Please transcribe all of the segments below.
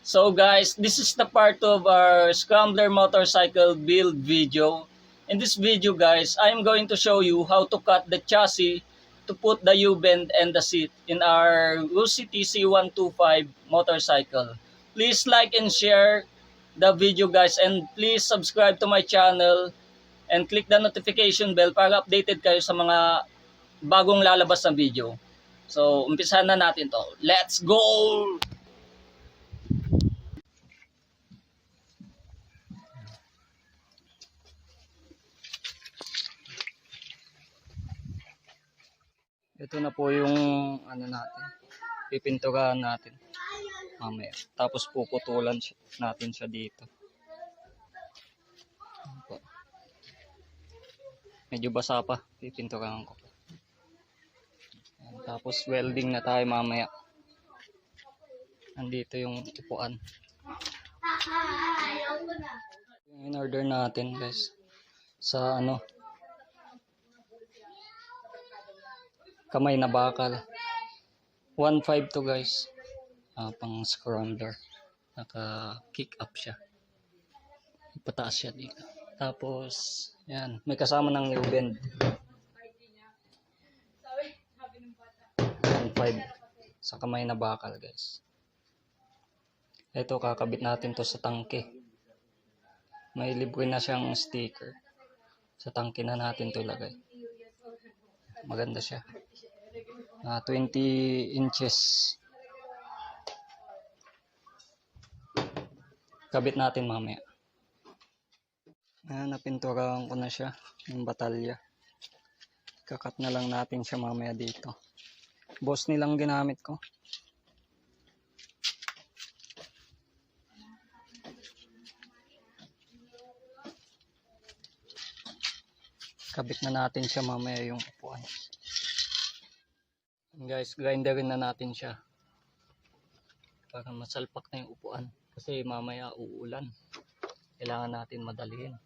So guys, this is the part of our Scrambler motorcycle build video. In this video guys, I am going to show you how to cut the chassis to put the U-bend and the seat in our Rusi TC125 motorcycle. Please like and share the video guys, and please subscribe to my channel and click the notification bell para updated kayo sa mga bagong lalabas na video. So, umpisahan na natin to. Let's go! Ito na po yung ano natin, pipinturahan natin mamaya. Tapos puputulan natin siya dito. Medyo basa pa, pipinturahan ko. Tapos welding na tayo mamaya. Nandito yung upuan. Yung in-order natin guys sa ano, kamay na bakal. 1.5 to guys. Pang Scrambler. Naka kick up siya. Ipataas siya dito. Tapos yan, may kasama ng new bend. 1.5 sa kamay na bakal guys. Ito kakabit natin to sa tangke. May libre na siyang sticker. Sa tangke na natin to lagay. Maganda siya. 20 inches. Kabit natin mamaya. Napinturahan ko na siya. Yung batalya. Kakat na lang natin siya mamaya dito. Boss nilang ginamit ko. Kabit na natin siya mamaya yung upuan. Guys, grinderin na natin siya para masalpak na yung upuan kasi mamaya uulan, kailangan natin madaliin.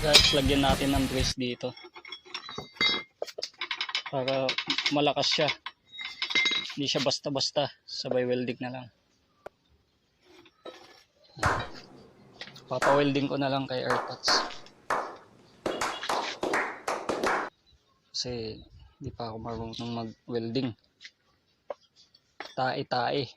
Guys, lagyan natin ng brace dito para malakas siya, hindi siya basta-basta, sabay welding na lang. Papa-welding ko na lang kay airpods kasi hindi pa ako marunong mag-welding. Tae-tae.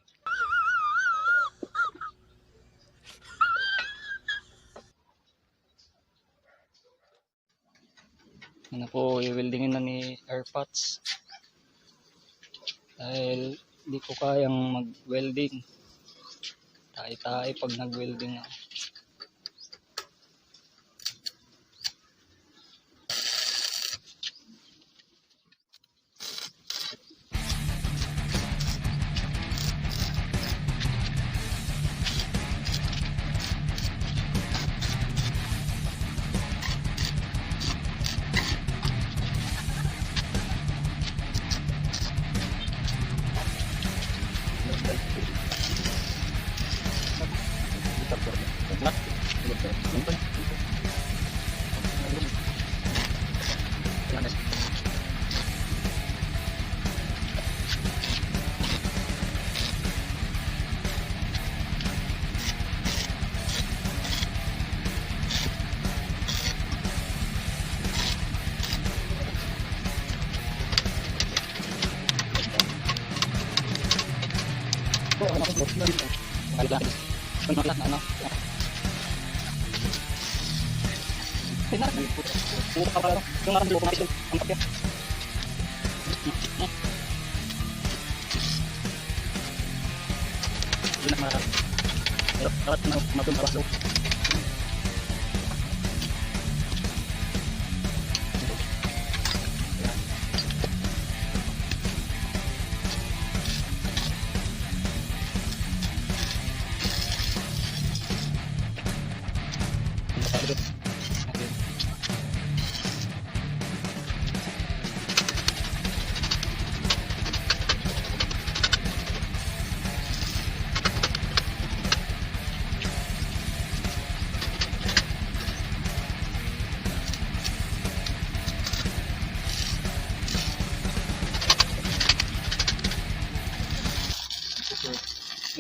Ano po, i-weldingin na ni airpods dahil hindi ko kayang mag-welding. Tae-tae pag nag-welding ako.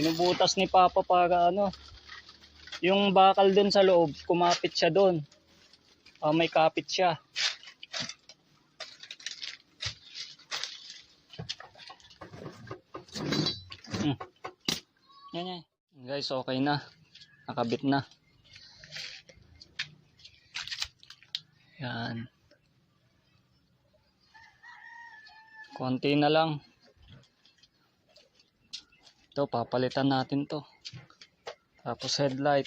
Binubutas ni Papa para ano, yung bakal dun sa loob, kumapit siya dun. May kapit siya. Yan. Guys, okay na. Nakabit na. Yan. Konti na lang. Ito, papalitan natin to. Tapos headlight.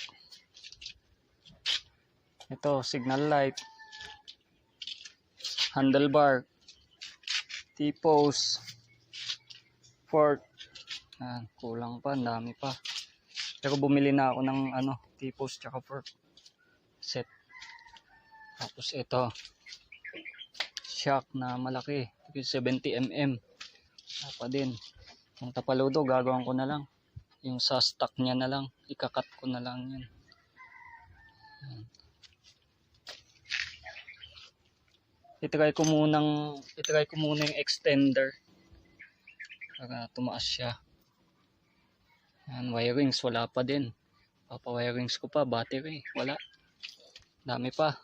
Ito, signal light. Handlebar. T-post. Fork. Kulang pa, ang dami pa. Pero bumili na ako ng T-post tsaka fork set. Tapos ito, shock na malaki, 70mm. Tapa din. Yung tapaludo, gagawin ko na lang. Yung sa stock niya na lang, ikakat ko na lang yun. Itry ko muna yung extender para tumaas siya. Yan, wirings wala pa din. Papa-wirings ko pa, battery wala. Dami pa.